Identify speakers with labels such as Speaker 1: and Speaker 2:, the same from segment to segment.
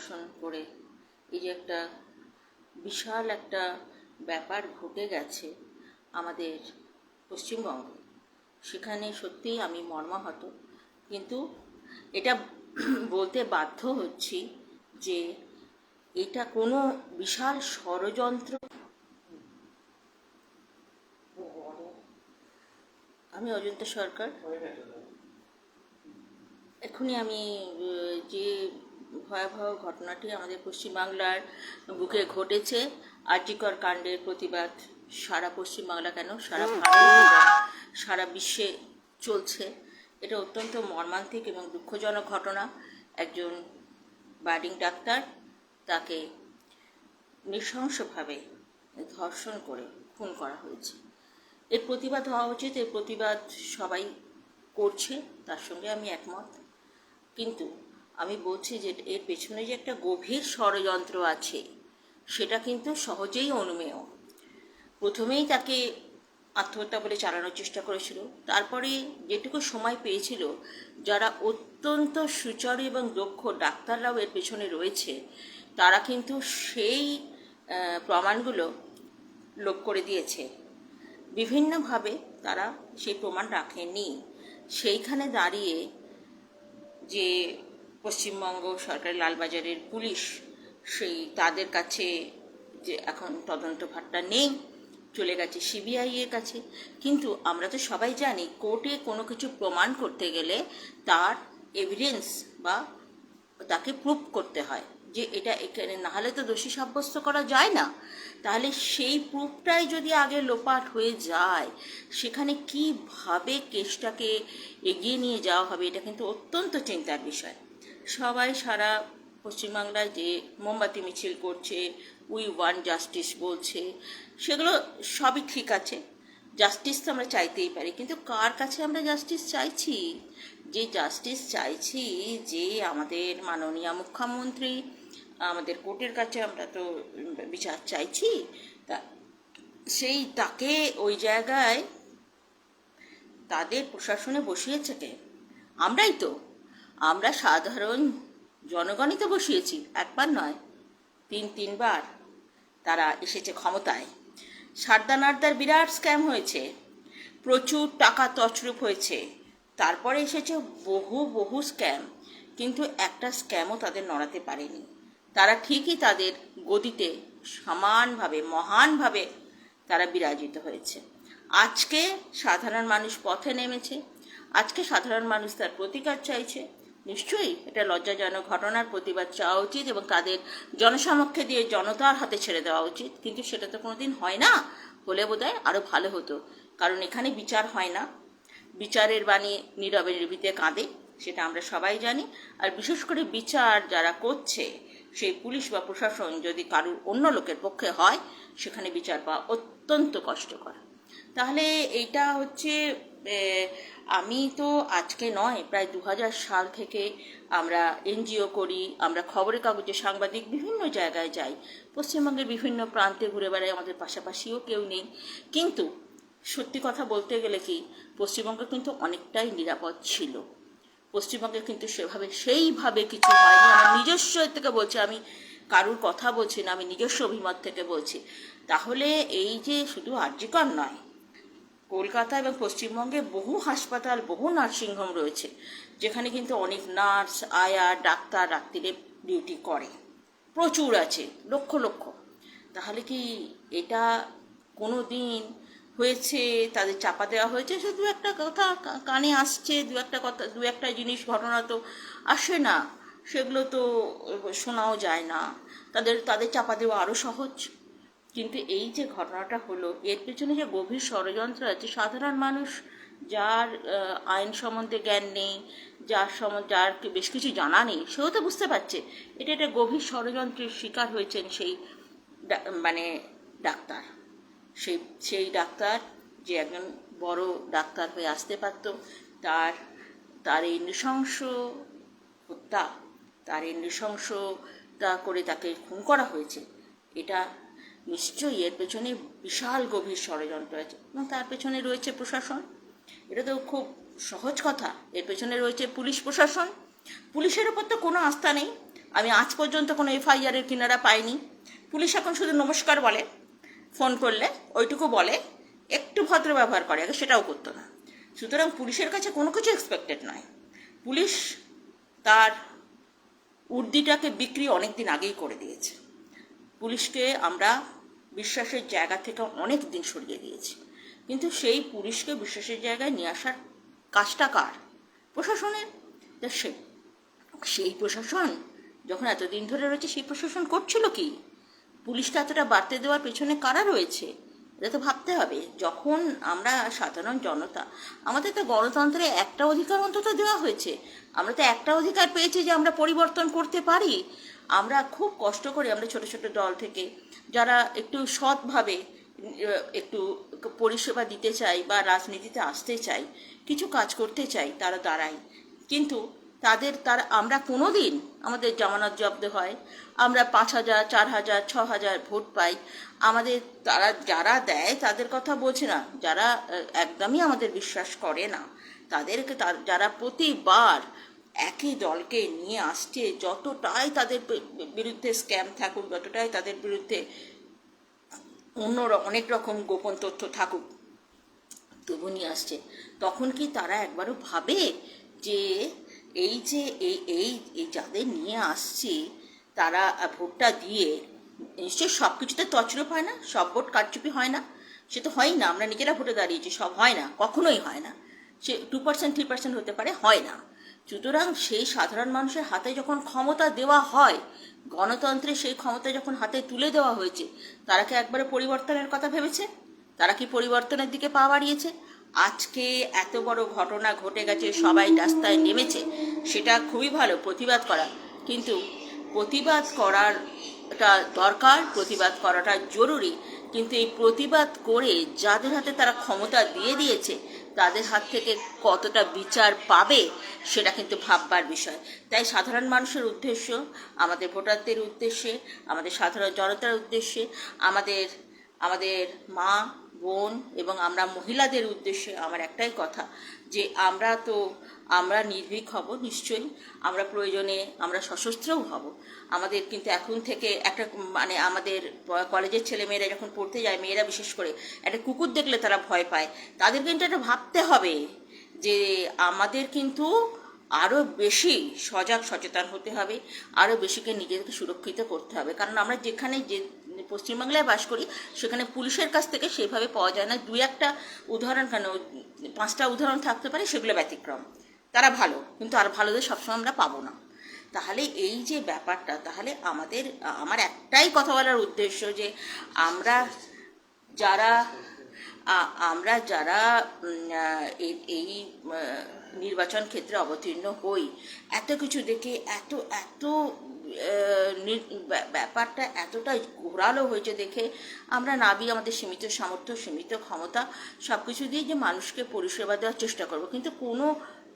Speaker 1: ধর্ষণ করে এই যে একটা বিশাল একটা ব্যাপার ঘটে গেছে আমাদের পশ্চিমবঙ্গে, সেখানে সত্যিই আমি মর্মাহত। কিন্তু এটা বলতে বাধ্য হচ্ছি যে এটা কোনো বিশাল ষড়যন্ত্র। আমি অজন্তা সরকার। এখনই আমি যে ভয়াবহ ঘটনাটি আমাদের পশ্চিমবাংলার বুকে ঘটেছে, আরজিকর কাণ্ডের প্রতিবাদ সারা পশ্চিমবাংলা কেন সারা ভারত সারা বিশ্বে চলছে। এটা অত্যন্ত মর্মান্তিক এবং দুঃখজনক ঘটনা। একজন বার্ডিং ডাক্তার, তাকে নৃশংসভাবে ধর্ষণ করে খুন করা হয়েছে। এর প্রতিবাদ হওয়া উচিত, এর প্রতিবাদ সবাই করছে, তার সঙ্গে আমি একমত। কিন্তু আমি বলছি যে এর পেছনে যে একটা গভীর ষড়যন্ত্র আছে সেটা কিন্তু সহজেই অনুমেয়। প্রথমেই তাকে আত্মহত্যা বলে চালানোর চেষ্টা করেছিল, তারপরে যেটুকু সময় পেয়েছিল যারা অত্যন্ত সুচারু এবং দক্ষ ডাক্তাররাও এর পেছনে রয়েছে, তারা কিন্তু সেই প্রমাণগুলো লোপ করে দিয়েছে। বিভিন্নভাবে তারা সেই প্রমাণ রাখেনি। সেইখানে দাঁড়িয়ে যে পশ্চিমবঙ্গ সরকারের লালবাজারের পুলিশ, সেই তাদের কাছে যে এখন তদন্তভারটা নেই, চলে গেছে সিবিআই এর কাছে। কিন্তু আমরা তো সবাই জানি কোর্টে কোনো কিছু প্রমাণ করতে গেলে তার এভিডেন্স বা তাকে প্রুভ করতে হয় যে এটা এখানে, নাহলে তো দোষী সাব্যস্ত করা যায় না। তাহলে সেই প্রুফটাই যদি আগে লোপাট হয়ে যায়, সেখানে কিভাবে কেসটাকে এগিয়ে নিয়ে যাওয়া হবে, এটা কিন্তু অত্যন্ত চিন্তার বিষয়। সবাই সারা পশ্চিমবাংলায় যে মোমবাতি মিছিল করছে, উই ওয়ান্ট জাস্টিস বলছে, সেগুলো সবই ঠিক আছে। জাস্টিস তো আমরা চাইতেই পারি, কিন্তু কার কাছে আমরা জাস্টিস চাইছি? যে জাস্টিস চাইছি, যে আমাদের মাননীয় মুখ্যমন্ত্রী, আমাদের কোর্টের কাছে আমরা তো বিচার চাইছি, তা সেই তাকে ওই জায়গায় তাদের প্রশাসনে বসিয়েছে কে? আমরাই তো। আমরা সাধারণ জনগণই তো বসিয়েছি, একবার নয়, তিনবার তারা এসেছে ক্ষমতায়। সারদা নারদার বিরাট স্ক্যাম হয়েছে, প্রচুর টাকা তছরূপ হয়েছে, তারপরে এসেছে বহু স্ক্যাম, কিন্তু একটা স্ক্যামও তাদের নড়াতে পারেনি। তারা ঠিকই তাদের গদিতে সমানভাবে মহানভাবে তারা বিরাজিত হয়েছে। আজকে সাধারণ মানুষ পথে নেমেছে, আজকে সাধারণ মানুষ তার প্রতিকার চাইছে। নিশ্চয়ই এটা লজ্জাজনক ঘটনার প্রতিবাদ চাওয়া উচিত এবং তাদের জনসমক্ষে দিয়ে জনতার হাতে ছেড়ে দেওয়া উচিত। কিন্তু সেটা তো কোনোদিন হয় না। হলে বোধহয় আরও ভালো হতো, কারণ এখানে বিচার হয় না। বিচারের বাণী নীরবে নির্ভীতে কাঁদে, সেটা আমরা সবাই জানি। আর বিশেষ করে বিচার যারা করছে, সেই পুলিশ বা প্রশাসন যদি কারুর অন্য লোকের পক্ষে হয়, সেখানে বিচার পাওয়া অত্যন্ত কষ্টকর। তাহলে এইটা হচ্ছে, আমি তো আজকে নয়, প্রায় 2000 সাল থেকে আমরা এনজিও করি, আমরা খবরের কাগজে সাংবাদিক, বিভিন্ন জায়গায় যাই, পশ্চিমবঙ্গের বিভিন্ন প্রান্তে ঘুরে বেড়াই, আমাদের পাশাপাশিও কেউ নেই। কিন্তু সত্যি কথা বলতে গেলে কি, পশ্চিমবঙ্গ কিন্তু অনেকটাই নিরাপদ ছিল। পশ্চিমবঙ্গে কিন্তু সেইভাবে কিছু হয়নি। আমার নিজস্ব থেকে বলছি, আমি কারুর কথা বলছি না, আমি নিজস্ব অভিমত থেকে বলছি। তাহলে এই যে শুধু আরজিকর নয়, কলকাতা এবং পশ্চিমবঙ্গে বহু হাসপাতাল, বহু নার্সিংহোম রয়েছে, যেখানে কিন্তু অনেক নার্স, আয়া, ডাক্তার রাত্রিরে ডিউটি করে, প্রচুর আছে, লক্ষ লক্ষ। তাহলে কি এটা কোনো দিন হয়েছে তাদের চাপা দেওয়া হয়েছে? শুধু একটা কথা কানে আসছে, দু একটা জিনিস, ঘটনা তো আসে না, সেগুলো তো শোনাও যায় না, তাদের চাপা দেওয়া আরও সহজ। কিন্তু এই যে ঘটনাটা হলো, এর পেছনে যে গভীর ষড়যন্ত্র আছে, সাধারণ মানুষ যার আইন সম্বন্ধে জ্ঞান নেই, যার বেশ কিছু জানা নেই, সেও তো বুঝতে পারছে এটা একটা গভীর ষড়যন্ত্রের শিকার হয়েছেন সেই ডাক্তার। সেই ডাক্তার যে একজন বড় ডাক্তার হয়ে আসতে পারত, তার এই নৃশংস হত্যা, তার এই নৃশংসতা করে তাকে খুন করা হয়েছে। এটা নিশ্চয়ই এর পেছনে বিশাল গভীর ষড়যন্ত্র আছে, এবং তার পেছনে রয়েছে প্রশাসন। এটা তো খুব সহজ কথা। এর পেছনে রয়েছে পুলিশ প্রশাসন। পুলিশের ওপর তো কোনো আস্থা নেই। আমি আজ পর্যন্ত কোনো এফআইআরের কিনারা পাইনি। পুলিশ এখন শুধু নমস্কার বলে, ফোন করলে ওইটুকু বলে, একটু ভদ্র ব্যবহার করে, আগে সেটাও করতো না। সুতরাং পুলিশের কাছে কোনো কিছু এক্সপেক্টেড নয়। পুলিশ তার উর্দিটাকে বিক্রি অনেক দিন আগেই করে দিয়েছে। পুলিশকে আমরা বিশ্বাসের জায়গা থেকে অনেক দিন সরিয়ে দিয়েছি, কিন্তু সেই পুলিশকে বিশ্বাসের জায়গায় নিয়ে আসার কাজটা কার? প্রশাসনের। তা সেই প্রশাসন যখন এতদিন ধরে রয়েছে, সেই প্রশাসন করছিল কি? পুলিশটা এতটা বাড়তে দেওয়ার পেছনে কারা রয়েছে? এটা তো ভাবতে হবে। যখন আমরা সাধারণ জনতা, আমাদের তো গণতন্ত্রে একটা অধিকার অন্তত দেওয়া হয়েছে, আমরা তো একটা অধিকার পেয়েছি যে আমরা পরিবর্তন করতে পারি। আমরা খুব কষ্ট করে, আমরা ছোট ছোট দল থেকে যারা একটু সৎভাবে একটু পরিষেবা দিতে চাই বা রাজনীতিতে আসতে চাই, কিছু কাজ করতে চাই, তারা দাঁড়ায়। কিন্তু তারা আমরা কোনো দিন, আমাদের জামানত জব্দ হয়, আমরা 5,000, 4,000, 6,000 ভোট পাই, আমাদের তারা যারা দেয় তাদের কথা বলছে না, যারা একদমই আমাদের বিশ্বাস করে না তাদেরকে, যারা প্রতিবার একই দলকে নিয়ে আসছে, যতটাই তাদের বিরুদ্ধে স্ক্যাম থাকুক, যতটাই তাদের বিরুদ্ধে অনেক রকম গোপন তথ্য থাকুক, তবু নিয়ে আসছে, তখন কি তারা একবারও ভাবে যে এই যে এই যাদের নিয়ে আসছে তারা ভোটটা দিয়ে নিশ্চয়ই সব কিছুতে তছরূপ হয় না, সব ভোট কারচুপি হয় না, সে তো হয়ই না। আমরা নিজেরা ভোটে দাঁড়িয়েছি, সব হয় না, কখনোই হয় না। সে 2%, 3% হতে পারে, হয় না। সুতরাং সেই সাধারণ মানুষের হাতে যখন ক্ষমতা দেওয়া হয়, গণতন্ত্রে সেই ক্ষমতা যখন হাতে তুলে দেওয়া হয়েছে, তারা কি একবারে পরিবর্তনের কথা ভেবেছে? তারা কি পরিবর্তনের দিকে পা বাড়িয়েছে? আজকে এত বড় ঘটনা ঘটে গেছে, সবাই রাস্তায় নেমেছে, সেটা খুবই ভালো, প্রতিবাদ করা। কিন্তু প্রতিবাদ করাটা দরকার, প্রতিবাদ করাটা জরুরি, কিন্তু এই প্রতিবাদ করে যাদের হাতে তারা ক্ষমতা দিয়ে দিয়েছে, তাদের হাত থেকে কতটা বিচার পাবে সেটা কিন্তু ভাববার বিষয়। তাই সাধারণ মানুষের উদ্দেশ্য, আমাদের ভোটারদের উদ্দেশ্যে, আমাদের সাধারণ জনতার উদ্দেশ্যে, আমাদের আমাদের মা বোন এবং আমরা মহিলাদের উদ্দেশ্যে আমার একটাই কথা, যে আমরা নির্ভীক হব নিশ্চয়ই, আমরা প্রয়োজনে আমরা সশস্ত্রও হব। আমাদের কিন্তু এখন থেকে একটা আমাদের কলেজের ছেলেমেয়েরা যখন পড়তে যায়, মেয়েরা বিশেষ করে, একটা কুকুর দেখলে তারা ভয় পায়। তাদের কিন্তু এটা ভাবতে হবে যে আমাদের কিন্তু আরও বেশি সজাগ সচেতন হতে হবে, আরও বেশিকে নিজেদেরকে সুরক্ষিত করতে হবে। কারণ আমরা যেখানে যে পশ্চিমবাংলায় বাস করি, সেখানে পুলিশের কাছ থেকে সেভাবে পাওয়া যায় না। 2-1টা উদাহরণ, কেন 5টা উদাহরণ থাকতে পারে, সেগুলো ব্যতিক্রম। তারা ভালো, কিন্তু আর ভালোদের সবসময় আমরা পাবো না। তাহলে এই যে ব্যাপারটা, তাহলে আমার একটাই কথা বলার উদ্দেশ্য যে আমরা যারা এই নির্বাচন ক্ষেত্রে অবতীর্ণ হই, এত কিছু দেখে এত এত ব্যাপারটা এতটাই ঘোরালো হয়েছে দেখে, আমরা নাবি আমাদের সীমিত সামর্থ্য, সীমিত ক্ষমতা, সব কিছু দিয়ে যে মানুষকে পরিষেবা দেওয়ার চেষ্টা করব, কিন্তু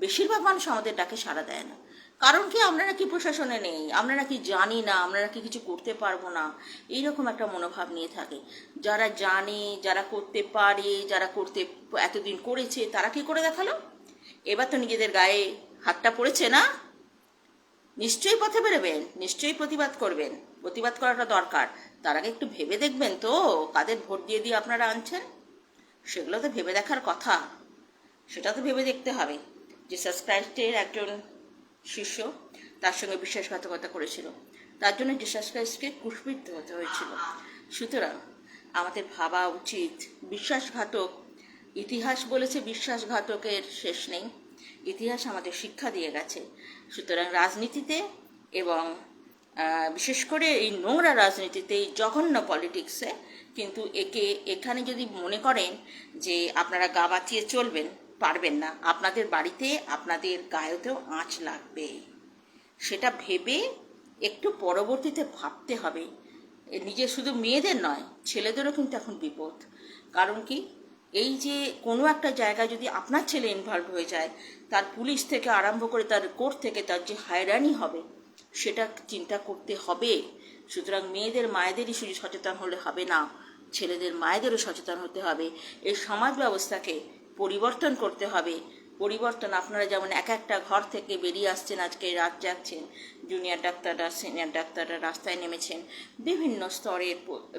Speaker 1: বেশিরভাগ মানুষ আমাদের ডাকে সাড়া দেয় না। কারণ কি? আমরা নাকি প্রশাসনে নেই, আমরা নাকি জানি না, আমরা নাকি কিছু করতে পারবো না, এইরকম একটা মনোভাব নিয়ে থাকে। যারা জানে, যারা করতে পারে, যারা করতে এতদিন করেছে, তারা কি করে দেখালো? এবার তো নিজেদের গায়ে হাতটা পড়েছে না? নিশ্চয়ই পথে বেরোবেন, নিশ্চয়ই প্রতিবাদ করবেন, প্রতিবাদ করাটা দরকার। তার আগে একটু ভেবে দেখবেন তো কাদের ভোট দিয়ে দিয়ে আপনারা আনছেন, সেগুলো তো ভেবে দেখার কথা। সেটা তো ভেবে দেখতে হবে। জিসাস ক্রাইস্টের একজন শিষ্য তার সঙ্গে বিশ্বাসঘাতকতা করেছিল, তার জন্য জিসাস ক্রাইস্টকে ক্রুশবিদ্ধ হতে হয়েছিল। সুতরাং আমাদের ভাবা উচিত, বিশ্বাসঘাতক, ইতিহাস বলেছে বিশ্বাসঘাতকের শেষ নেই, ইতিহাস আমাদের শিক্ষা দিয়ে গেছে। সুতরাং রাজনীতিতে এবং বিশেষ করে এই নোংরা রাজনীতিতে, এই জঘন্য পলিটিক্সে কিন্তু এখানে যদি মনে করেন যে আপনারা গা বাঁচিয়ে চলবেন, পারবেন না। আপনাদের বাড়িতে, আপনাদের গায়েতেও আঁচ লাগবে, সেটা ভেবে একটু পরবর্তীতে ভাবতে হবে। নিজে শুধু মেয়েদের নয়, ছেলেদেরও কিন্তু এখন বিপদ। কারণ কি? এই যে কোনো একটা জায়গায় যদি আপনার ছেলে ইনভলভ হয়ে যায়, তার পুলিশ থেকে আরম্ভ করে তার কোর্ট থেকে তার যে হয়রানি হবে, সেটা চিন্তা করতে হবে। সুতরাং মেয়েদের মায়েদেরই শুধু সচেতন হলে হবে না, ছেলেদের মায়েদেরও সচেতন হতে হবে। এই সমাজ ব্যবস্থাকে পরিবর্তন করতে হবে। পরিবর্তন, আপনারা যেমন এক একটা ঘর থেকে বেরিয়ে আসছেন, আজকে রাত জাগছেন, জুনিয়র ডাক্তাররা, সিনিয়র ডাক্তাররা রাস্তায় নেমেছেন, বিভিন্ন স্তরের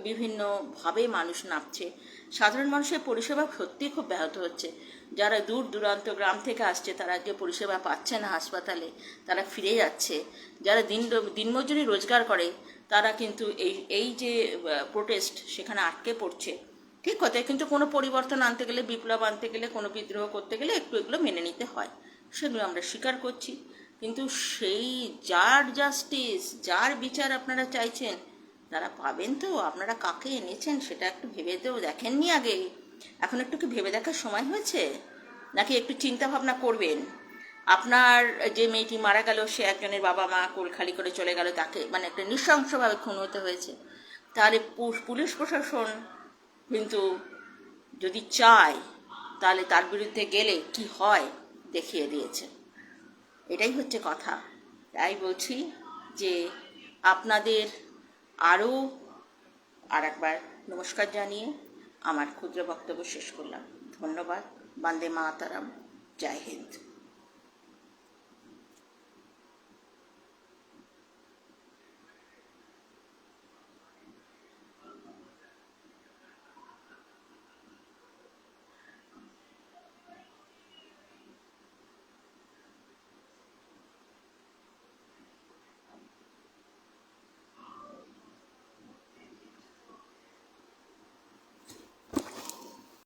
Speaker 1: বিভিন্নভাবে মানুষ নামছে। সাধারণ মানুষের পরিষেবা সত্যিই খুব ব্যাহত হচ্ছে। যারা দূর দূরান্ত গ্রাম থেকে আসছে, তারা যে পরিষেবা পাচ্ছে না হাসপাতালে, তারা ফিরে যাচ্ছে। যারা দিনমজুরি রোজগার করে, তারা কিন্তু এই যে প্রোটেস্ট, সেখানে আটকে পড়ছে। ঠিক কথা, কিন্তু কোনো পরিবর্তন আনতে গেলে, বিপ্লব আনতে গেলে, কোনো বিদ্রোহ করতে গেলে একটু এগুলো মেনে নিতে হয়, সেগুলো আমরা স্বীকার করছি। কিন্তু সেই যার জাস্টিস, যার বিচার আপনারা চাইছেন, তারা পাবেন তো? আপনারা কাকে এনেছেন সেটা একটু ভেবে তো দেখেননি আগে? এখন একটু কি ভেবে দেখার সময় হয়েছে? নাকি একটু চিন্তা ভাবনা করবেন? আপনার যে মেয়েটি মারা গেল, সে একজনের বাবা মা কোল খালি করে চলে গেল, তাকে মানে একটা নৃশংসভাবে খুন হতে হয়েছে। তাহলে পুলিশ প্রশাসন কিন্তু যদি চায়, তাহলে তার বিরুদ্ধে গেলে কি হয় দেখিয়ে দিয়েছে। এটাই হচ্ছে কথা। তাই বলছি যে আপনাদের আরও একবার নমস্কার জানিয়ে আমার ক্ষুদ্র বক্তব্য শেষ করলাম। ধন্যবাদ। বন্দে মাতরম। জয় হিন্দ।